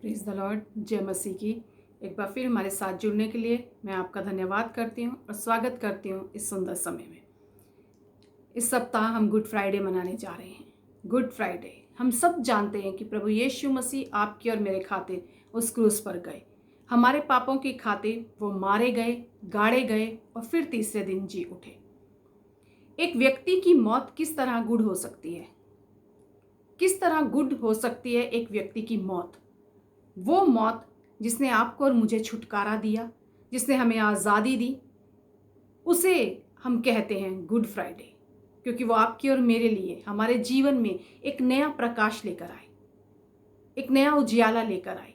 Praise the Lord. जय मसीह की। एक बार फिर हमारे साथ जुड़ने के लिए मैं आपका धन्यवाद करती हूँ और स्वागत करती हूँ इस सुंदर समय में। इस सप्ताह हम गुड फ्राइडे मनाने जा रहे हैं। गुड फ्राइडे, हम सब जानते हैं कि प्रभु यीशु मसीह आपके और मेरे खातिर उस क्रूस पर गए। हमारे पापों की खातिर वो मारे गए, गाड़े गए और फिर तीसरे दिन जी उठे। एक व्यक्ति की मौत किस तरह गुड हो सकती है? किस तरह गुड हो सकती है एक व्यक्ति की मौत? वो मौत जिसने आपको और मुझे छुटकारा दिया, जिसने हमें आज़ादी दी, उसे हम कहते हैं गुड फ्राइडे, क्योंकि वो आपके और मेरे लिए हमारे जीवन में एक नया प्रकाश लेकर आए, एक नया उजियाला लेकर आए।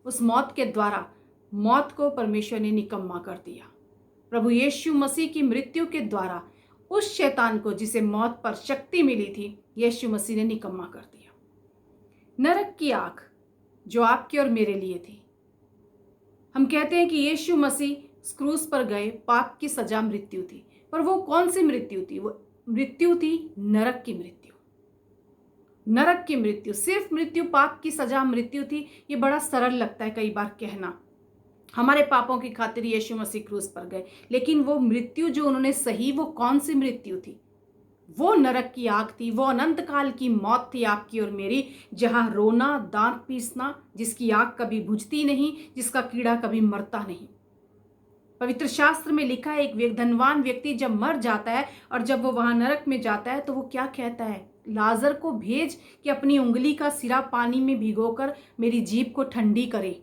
उस मौत के द्वारा मौत को परमेश्वर ने निकम्मा कर दिया। प्रभु यीशु मसीह की मृत्यु के द्वारा उस शैतान को जिसे मौत पर शक्ति मिली थी, यीशु मसीह ने निकम्मा कर दिया। नरक की आग जो आपके और मेरे लिए थी, हम कहते हैं कि यीशु मसीह क्रूस पर गए, पाप की सजा मृत्यु थी। पर वो कौन सी मृत्यु थी? वो मृत्यु थी नरक की मृत्यु। नरक की मृत्यु, सिर्फ मृत्यु, पाप की सजा मृत्यु थी। ये बड़ा सरल लगता है कई बार कहना, हमारे पापों की खातिर यीशु मसीह क्रूस पर गए, लेकिन वो मृत्यु जो उन्होंने सही, वो कौन सी मृत्यु थी? वो नरक की आग थी, वो अनंत काल की मौत थी आपकी और मेरी, जहां रोना, दांत पीसना, जिसकी आग कभी बुझती नहीं, जिसका कीड़ा कभी मरता नहीं। पवित्र शास्त्र में लिखा है, एक धनवान व्यक्ति जब मर जाता है और जब वो वहां नरक में जाता है तो वो क्या कहता है? लाजर को भेज कि अपनी उंगली का सिरा पानी में भिगोकर मेरी जीभ को ठंडी करे,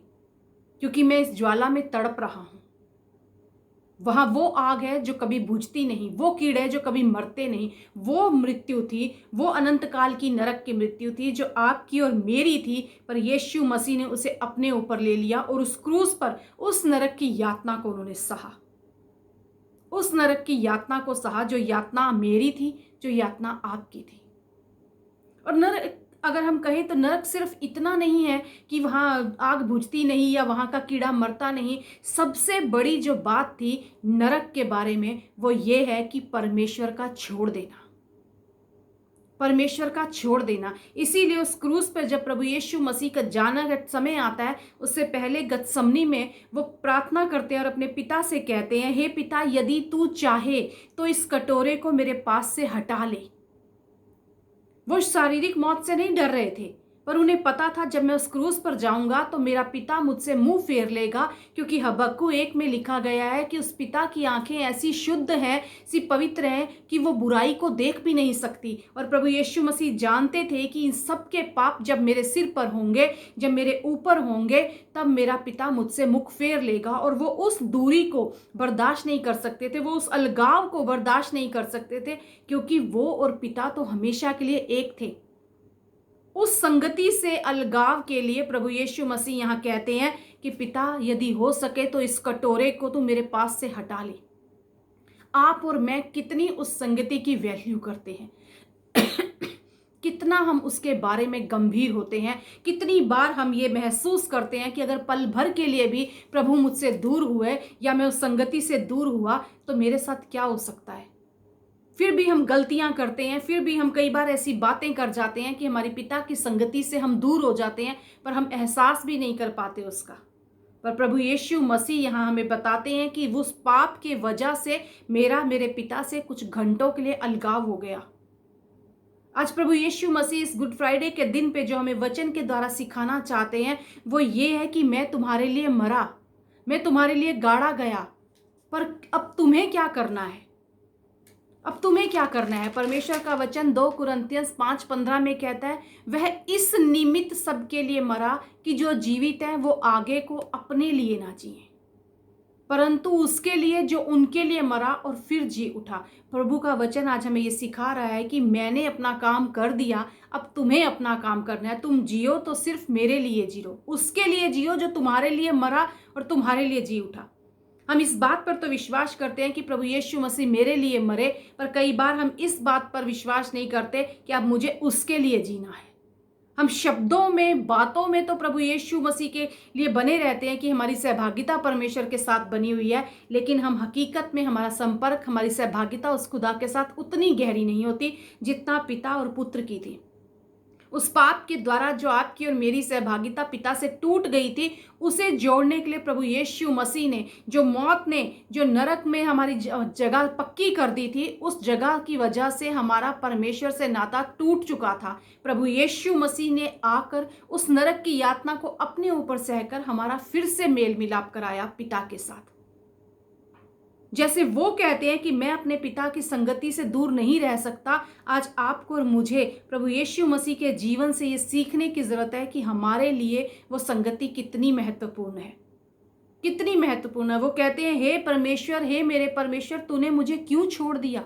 क्योंकि मैं इस ज्वाला में तड़प रहा हूं। वहां वो आग है जो कभी बुझती नहीं, वो कीड़े जो कभी मरते नहीं। वो मृत्यु थी, वो अनंत काल की नरक की मृत्यु थी जो आपकी और मेरी थी। पर यीशु मसीह ने उसे अपने ऊपर ले लिया और उस क्रूस पर उस नरक की यातना को उन्होंने सहा। उस नरक की यातना को सहा, जो यातना मेरी थी, जो यातना आपकी थी। और नरक, अगर हम कहें तो नरक सिर्फ इतना नहीं है कि वहाँ आग बुझती नहीं या वहाँ का कीड़ा मरता नहीं। सबसे बड़ी जो बात थी नरक के बारे में, वो ये है कि परमेश्वर का छोड़ देना, परमेश्वर का छोड़ देना। इसीलिए उस क्रूस पर जब प्रभु यीशु मसीह का जाना का समय आता है, उससे पहले गतसमनी में वो प्रार्थना करते हैं और अपने पिता से कहते हैं, हे पिता, यदि तू चाहे तो इस कटोरे को मेरे पास से हटा ले। वो शारीरिक मौत से नहीं डर रहे थे, पर उन्हें पता था जब मैं उस क्रूस पर जाऊंगा तो मेरा पिता मुझसे मुंह फेर लेगा, क्योंकि हबक्कू 1 में लिखा गया है कि उस पिता की आंखें ऐसी शुद्ध हैं, सी पवित्र हैं कि वो बुराई को देख भी नहीं सकती। और प्रभु यीशु मसीह जानते थे कि इन सब के पाप जब मेरे सिर पर होंगे, जब मेरे ऊपर होंगे, तब मेरा पिता मुझसे मुख फेर लेगा। और वो उस दूरी को बर्दाश्त नहीं कर सकते थे, वो उस अलगाव को बर्दाश्त नहीं कर सकते थे, क्योंकि वो और पिता तो हमेशा के लिए एक थे। उस संगति से अलगाव के लिए प्रभु यीशु मसीह यहाँ कहते हैं कि पिता, यदि हो सके तो इस कटोरे को तू मेरे पास से हटा ले। आप और मैं कितनी उस संगति की वैल्यू करते हैं, कितना हम उसके बारे में गंभीर होते हैं। कितनी बार हम ये महसूस करते हैं कि अगर पल भर के लिए भी प्रभु मुझसे दूर हुए या मैं उस संगति से दूर हुआ तो मेरे साथ क्या हो सकता है। फिर भी हम गलतियां करते हैं, फिर भी हम कई बार ऐसी बातें कर जाते हैं कि हमारे पिता की संगति से हम दूर हो जाते हैं, पर हम एहसास भी नहीं कर पाते उसका। पर प्रभु यीशु मसीह यहाँ हमें बताते हैं कि उस पाप के वजह से मेरे पिता से कुछ घंटों के लिए अलगाव हो गया। आज प्रभु यीशु मसीह इस गुड फ्राइडे के दिन पे जो हमें वचन के द्वारा सिखाना चाहते हैं, वो ये है कि मैं तुम्हारे लिए मरा, मैं तुम्हारे लिए गाड़ा गया, पर अब तुम्हें क्या करना है? अब तुम्हें क्या करना है? परमेश्वर का वचन 2 कुरिन्थियंस 5:15 में कहता है, वह इस निमित्त सबके लिए मरा कि जो जीवित है वो आगे को अपने लिए ना जिए, परंतु उसके लिए जो उनके लिए मरा और फिर जी उठा। प्रभु का वचन आज हमें ये सिखा रहा है कि मैंने अपना काम कर दिया, अब तुम्हें अपना काम करना है। तुम जियो तो सिर्फ मेरे लिए जियो, उसके लिए जियो जो तुम्हारे लिए मरा और तुम्हारे लिए जी उठा। हम इस बात पर तो विश्वास करते हैं कि प्रभु यीशु मसीह मेरे लिए मरे, पर कई बार हम इस बात पर विश्वास नहीं करते कि अब मुझे उसके लिए जीना है। हम शब्दों में, बातों में तो प्रभु यीशु मसीह के लिए बने रहते हैं कि हमारी सहभागिता परमेश्वर के साथ बनी हुई है, लेकिन हम हकीकत में हमारा संपर्क, हमारी सहभागिता उस खुदा के साथ उतनी गहरी नहीं होती जितना पिता और पुत्र की थी। उस पाप के द्वारा जो आपकी और मेरी सहभागिता पिता से टूट गई थी, उसे जोड़ने के लिए प्रभु यीशु मसीह ने, जो मौत ने जो नरक में हमारी जगह पक्की कर दी थी, उस जगह की वजह से हमारा परमेश्वर से नाता टूट चुका था। प्रभु यीशु मसीह ने आकर उस नरक की यातना को अपने ऊपर सहकर हमारा फिर से मेल मिलाप कराया पिता के साथ। जैसे वो कहते हैं कि मैं अपने पिता की संगति से दूर नहीं रह सकता, आज आपको और मुझे प्रभु यीशु मसीह के जीवन से ये सीखने की जरूरत है कि हमारे लिए वो संगति कितनी महत्वपूर्ण है, कितनी महत्वपूर्ण है। वो कहते हैं, हे मेरे परमेश्वर, तूने मुझे क्यों छोड़ दिया,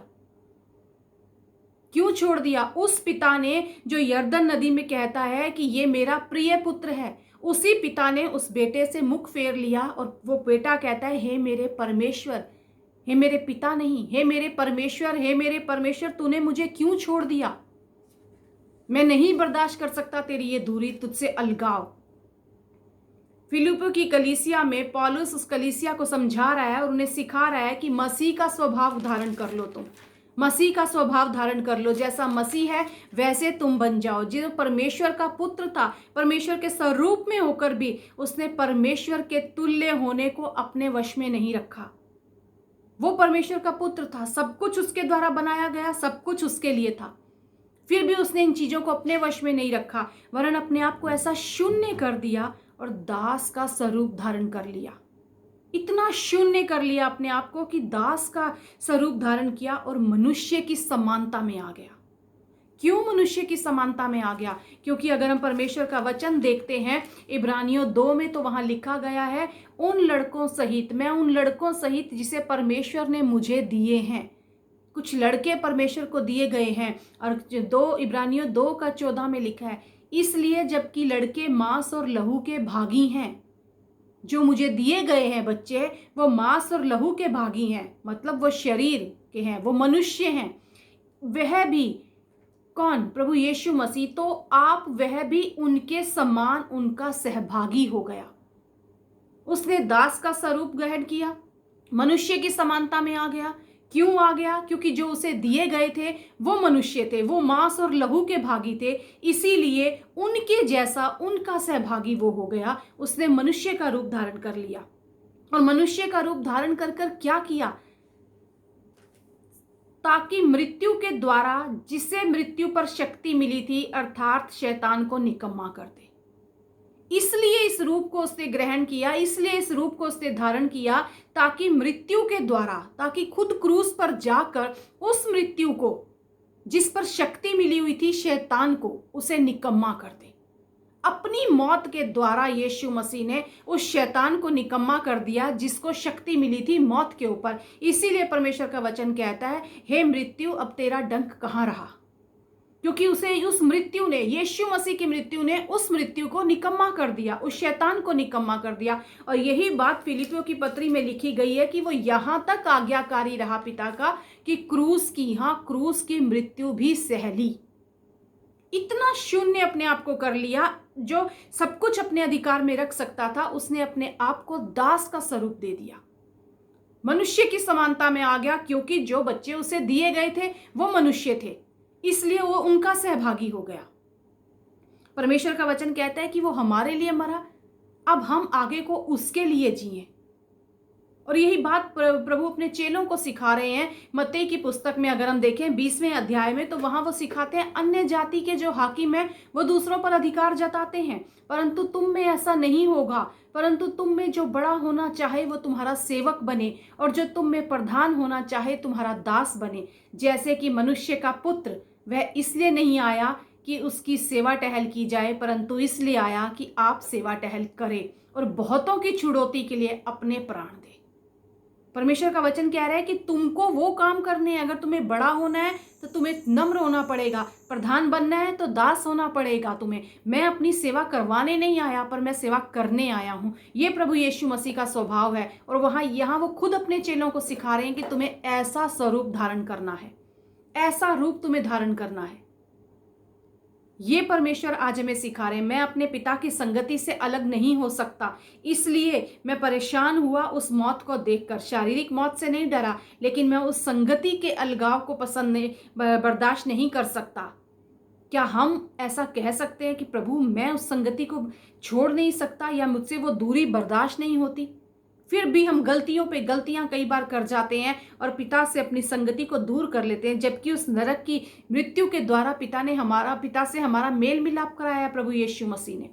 क्यों छोड़ दिया। उस पिता ने जो यरदन नदी में कहता है कि ये मेरा प्रिय पुत्र है, उसी पिता ने उस बेटे से मुख फेर लिया और वो बेटा कहता है, हे मेरे परमेश्वर, हे मेरे पिता नहीं, हे मेरे परमेश्वर, तूने मुझे क्यों छोड़ दिया। मैं नहीं बर्दाश्त कर सकता तेरी ये दूरी, तुझसे अलगाव। फिलिप्पी की कलीसिया में पौलुस उस कलीसिया को समझा रहा है और उन्हें सिखा रहा है कि मसीह का स्वभाव धारण कर लो, तुम मसीह का स्वभाव धारण कर लो, जैसा मसीह है वैसे तुम बन जाओ। जो परमेश्वर का पुत्र था, परमेश्वर के स्वरूप में होकर भी उसने परमेश्वर के तुल्य होने को अपने वश में नहीं रखा। वो परमेश्वर का पुत्र था, सब कुछ उसके द्वारा बनाया गया, सब कुछ उसके लिए था, फिर भी उसने इन चीजों को अपने वश में नहीं रखा, वरन अपने आप को ऐसा शून्य कर दिया और दास का स्वरूप धारण कर लिया। इतना शून्य कर लिया अपने आप को कि दास का स्वरूप धारण किया और मनुष्य की समानता में आ गया। क्यों मनुष्य की समानता में आ गया? क्योंकि अगर हम परमेश्वर का वचन देखते हैं इब्रानियों 2 में, तो वहां लिखा गया है, उन लड़कों सहित, मैं उन लड़कों सहित जिसे परमेश्वर ने मुझे दिए हैं। कुछ लड़के परमेश्वर को दिए गए हैं। और इब्रानियों 2:14 में लिखा है, इसलिए जबकि लड़के मांस और लहू के भागी हैं, जो मुझे दिए गए हैं बच्चे, वो मांस और लहू के भागी हैं, मतलब वो शरीर के हैं, वो मनुष्य हैं। वह भी कौन? प्रभु यीशु मसीह। तो आप वह भी उनके समान उनका सहभागी हो गया। उसने दास का स्वरूप ग्रहण किया, मनुष्य की समानता में आ गया। क्यों आ गया? क्योंकि जो उसे दिए गए थे वो मनुष्य थे, वो मांस और लहू के भागी थे, इसीलिए उनके जैसा उनका सहभागी वो हो गया। उसने मनुष्य का रूप धारण कर लिया। और मनुष्य का रूप धारण कर कर क्या किया? ताकि मृत्यु के द्वारा जिसे मृत्यु पर शक्ति मिली थी, अर्थात शैतान को निकम्मा कर दे। इसलिए इस रूप को उसने ग्रहण किया, इसलिए इस रूप को उसने धारण किया, ताकि मृत्यु के द्वारा, ताकि खुद क्रूस पर जाकर उस मृत्यु को जिस पर शक्ति मिली हुई थी शैतान को, उसे निकम्मा कर दे। अपनी मौत के द्वारा यीशु मसीह ने उस शैतान को निकम्मा कर दिया जिसको शक्ति मिली थी मौत के ऊपर। इसीलिए परमेश्वर का वचन कहता है, हे मृत्यु, अब तेरा डंक कहाँ रहा? क्योंकि उसे उस मृत्यु ने, यीशु मसीह की मृत्यु ने उस मृत्यु को निकम्मा कर दिया, उस शैतान को निकम्मा कर दिया। और यही बात फिलिप्पियों की पत्री में लिखी गई है कि वो यहां तक आज्ञाकारी रहा पिता का कि क्रूस की मृत्यु भी सह ली। इतना शून्य अपने आप को कर लिया, जो सब कुछ अपने अधिकार में रख सकता था, उसने अपने आप को दास का स्वरूप दे दिया, मनुष्य की समानता में आ गया। क्योंकि जो बच्चे उसे दिए गए थे वो मनुष्य थे, इसलिए वो उनका सहभागी हो गया। परमेश्वर का वचन कहता है कि वो हमारे लिए मरा, अब हम आगे को उसके लिए जिए। और यही बात प्रभु अपने चेलों को सिखा रहे हैं। मत्ती की पुस्तक में अगर हम देखें 20वें अध्याय में, तो वहां वो सिखाते हैं, अन्य जाति के जो हाकिम हैं वो दूसरों पर अधिकार जताते हैं, परंतु तुम में ऐसा नहीं होगा। परंतु तुम में जो बड़ा होना चाहे वो तुम्हारा सेवक बने, और जो तुम में प्रधान होना चाहे तुम्हारा दास बने। जैसे कि मनुष्य का पुत्र वह इसलिए नहीं आया कि उसकी सेवा टहल की जाए, परंतु इसलिए आया कि आप सेवा टहल करें और बहुतों की छुड़ौती के लिए अपने प्राण दें। परमेश्वर का वचन कह रहा है कि तुमको वो काम करने हैं। अगर तुम्हें बड़ा होना है तो तुम्हें नम्र होना पड़ेगा, प्रधान बनना है तो दास होना पड़ेगा तुम्हें। मैं अपनी सेवा करवाने नहीं आया, पर मैं सेवा करने आया हूँ। ये प्रभु यीशु मसीह का स्वभाव है। और यहाँ वो खुद अपने चेलों को सिखा रहे हैं कि तुम्हें ऐसा स्वरूप धारण करना है, ऐसा रूप तुम्हें धारण करना है। ये परमेश्वर आज हमें सिखा रहे हैं। मैं अपने पिता की संगति से अलग नहीं हो सकता, इसलिए मैं परेशान हुआ उस मौत को देखकर। शारीरिक मौत से नहीं डरा, लेकिन मैं उस संगति के अलगाव को बर्दाश्त नहीं कर सकता। क्या हम ऐसा कह सकते हैं कि प्रभु मैं उस संगति को छोड़ नहीं सकता या मुझसे वो दूरी बर्दाश्त नहीं होती? फिर भी हम गलतियों पे गलतियां कई बार कर जाते हैं और पिता से अपनी संगति को दूर कर लेते हैं, जबकि उस नरक की मृत्यु के द्वारा पिता से हमारा मेल मिलाप कराया प्रभु यीशु मसीह ने।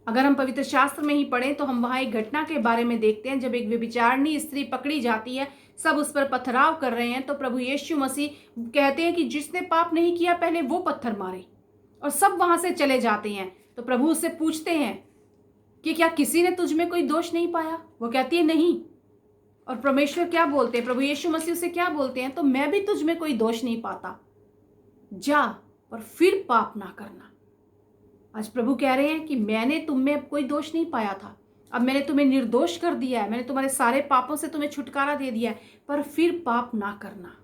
अगर हम पवित्र शास्त्र में ही पढ़ें तो हम वहां एक घटना के बारे में देखते हैं, जब एक व्यभिचारिणी स्त्री पकड़ी जाती है, सब उस पर पथराव कर रहे हैं, तो प्रभु यीशु मसीह कहते हैं कि जिसने पाप नहीं किया पहले वो पत्थर मारे, और सब वहां से चले जाते हैं। तो प्रभु उससे पूछते हैं कि क्या किसी ने तुझ में कोई दोष नहीं पाया? वो कहती है नहीं। और परमेश्वर क्या बोलते हैं, प्रभु यीशु मसीह उसे क्या बोलते हैं, तो मैं भी तुझ में कोई दोष नहीं पाता, जा और फिर पाप ना करना। आज प्रभु कह रहे हैं कि मैंने तुम में कोई दोष नहीं पाया था, अब मैंने तुम्हें निर्दोष कर दिया है, मैंने तुम्हारे सारे पापों से तुम्हें छुटकारा दे दिया है, पर फिर पाप ना करना,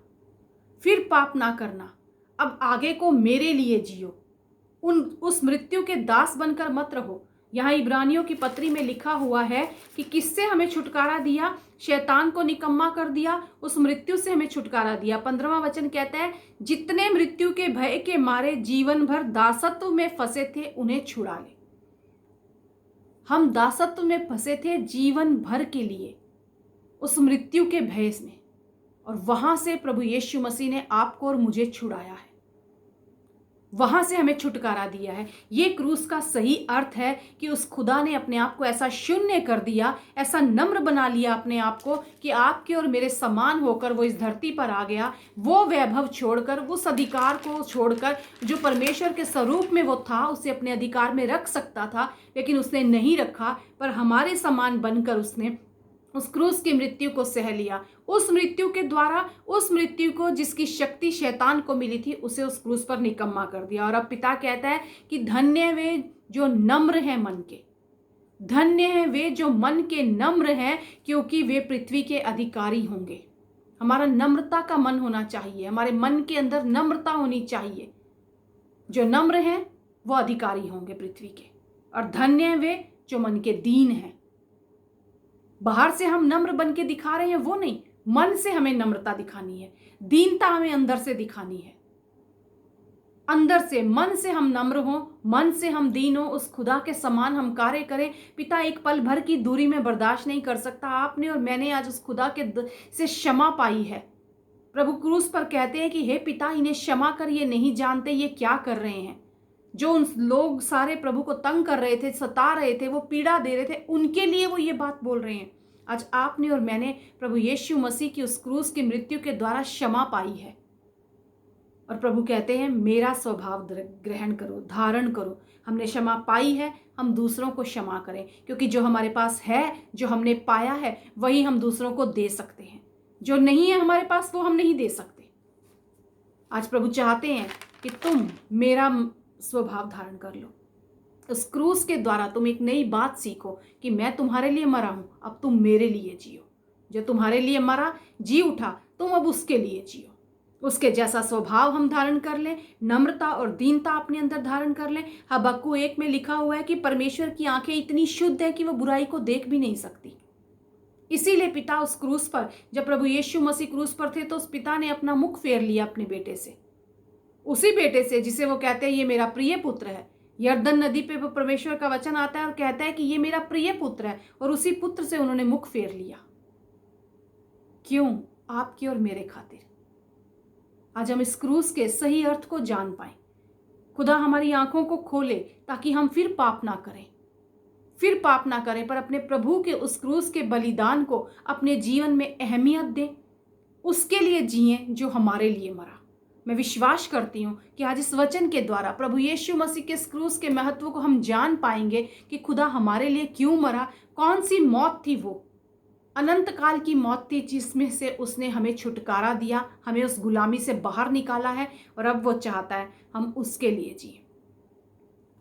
फिर पाप ना करना। अब आगे को मेरे लिए जियो, उस मृत्यु के दास बनकर मत रहो। यहाँ इब्रानियों की पत्री में लिखा हुआ है कि किससे हमें छुटकारा दिया? शैतान को निकम्मा कर दिया, उस मृत्यु से हमें छुटकारा दिया। 15वां वचन कहता है, जितने मृत्यु के भय के मारे जीवन भर दासत्व में फंसे थे उन्हें छुड़ा ले। हम दासत्व में फंसे थे जीवन भर के लिए, उस मृत्यु के भय में, और वहां से प्रभु यीशु मसीह ने आपको और मुझे छुड़ाया है, वहां से हमें छुटकारा दिया है। ये क्रूस का सही अर्थ है कि उस खुदा ने अपने आप को ऐसा शून्य कर दिया, ऐसा नम्र बना लिया अपने आप को कि आपके और मेरे समान होकर वो इस धरती पर आ गया। वो वैभव छोड़कर, उस अधिकार को छोड़कर जो परमेश्वर के स्वरूप में वो था, उसे अपने अधिकार में रख सकता था, लेकिन उसने नहीं रखा, पर हमारे समान बनकर उसने उस क्रूस की मृत्यु को सह लिया। उस मृत्यु के द्वारा, उस मृत्यु को जिसकी शक्ति शैतान को मिली थी, उसे उस क्रूस पर निकम्मा कर दिया। और अब पिता कहता है कि धन्य वे जो नम्र हैं मन के, धन्य हैं वे जो मन के नम्र हैं, क्योंकि वे पृथ्वी के अधिकारी होंगे। हमारा नम्रता का मन होना चाहिए, हमारे मन के अंदर नम्रता होनी चाहिए। जो नम्र हैं वो अधिकारी होंगे पृथ्वी के, और धन्य हैं वे जो मन के दीन हैं। बाहर से हम नम्र बन के दिखा रहे हैं वो नहीं, मन से हमें नम्रता दिखानी है, दीनता हमें अंदर से दिखानी है। अंदर से, मन से हम नम्र हों, मन से हम दीन हों, उस खुदा के समान हम कार्य करें। पिता एक पल भर की दूरी में बर्दाश्त नहीं कर सकता। आपने और मैंने आज उस खुदा के से क्षमा पाई है। प्रभु क्रूस पर कहते हैं कि हे पिता, इन्हें क्षमा कर, ये नहीं जानते ये क्या कर रहे हैं। जो उन लोग सारे प्रभु को तंग कर रहे थे, सता रहे थे, वो पीड़ा दे रहे थे, उनके लिए वो ये बात बोल रहे हैं। आज आपने और मैंने प्रभु यीशु मसीह की उस क्रूस की मृत्यु के द्वारा क्षमा पाई है, और प्रभु कहते हैं मेरा स्वभाव ग्रहण करो, धारण करो। हमने क्षमा पाई है, हम दूसरों को क्षमा करें, क्योंकि जो हमारे पास है, जो हमने पाया है, वही हम दूसरों को दे सकते हैं। जो नहीं है हमारे पास, वो हम नहीं दे सकते। आज प्रभु चाहते हैं कि तुम मेरा स्वभाव धारण कर लो। उस क्रूस के द्वारा तुम एक नई बात सीखो कि मैं तुम्हारे लिए मरा हूं, अब तुम मेरे लिए जियो। जो तुम्हारे लिए मरा, जी उठा, तुम अब उसके लिए जियो। उसके जैसा स्वभाव हम धारण कर लें, नम्रता और दीनता अपने अंदर धारण कर लें। हबक्कू 1 में लिखा हुआ है कि परमेश्वर की आंखें इतनी शुद्ध है कि वह बुराई को देख भी नहीं सकती। इसीलिए पिता उस क्रूस पर, जब प्रभु यीशु मसीह क्रूस पर थे, तो उस पिता ने अपना मुख फेर लिया अपने बेटे से, उसी बेटे से जिसे वो कहते हैं ये मेरा प्रिय पुत्र है। यरदन नदी पे वो परमेश्वर का वचन आता है और कहता है कि ये मेरा प्रिय पुत्र है, और उसी पुत्र से उन्होंने मुख फेर लिया। क्यों? आपकी और मेरे खातिर। आज हम इस क्रूस के सही अर्थ को जान पाएं। खुदा हमारी आंखों को खोले ताकि हम फिर पाप ना करें, फिर पाप ना करें, पर अपने प्रभु के उस क्रूस के बलिदान को अपने जीवन में अहमियत दें, उसके लिए जिएं जो हमारे लिए मरा। मैं विश्वास करती हूँ कि आज इस वचन के द्वारा प्रभु यीशु मसीह के क्रूस के महत्व को हम जान पाएंगे कि खुदा हमारे लिए क्यों मरा, कौन सी मौत थी वो अनंत काल की मौत थी जिसमें से उसने हमें छुटकारा दिया, हमें उस गुलामी से बाहर निकाला है, और अब वो चाहता है हम उसके लिए जिए।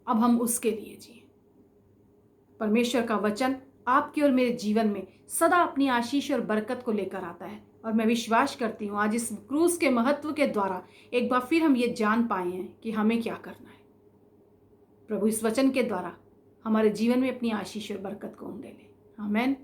अब हम उसके लिए जिए। परमेश्वर का वचन आपके और मेरे जीवन में सदा अपनी आशीष और बरकत को लेकर आता है, और मैं विश्वास करती हूँ आज इस क्रूस के महत्व के द्वारा एक बार फिर हम ये जान पाए हैं कि हमें क्या करना है। प्रभु इस वचन के द्वारा हमारे जीवन में अपनी आशीष और बरकत को उंडेले। आमीन।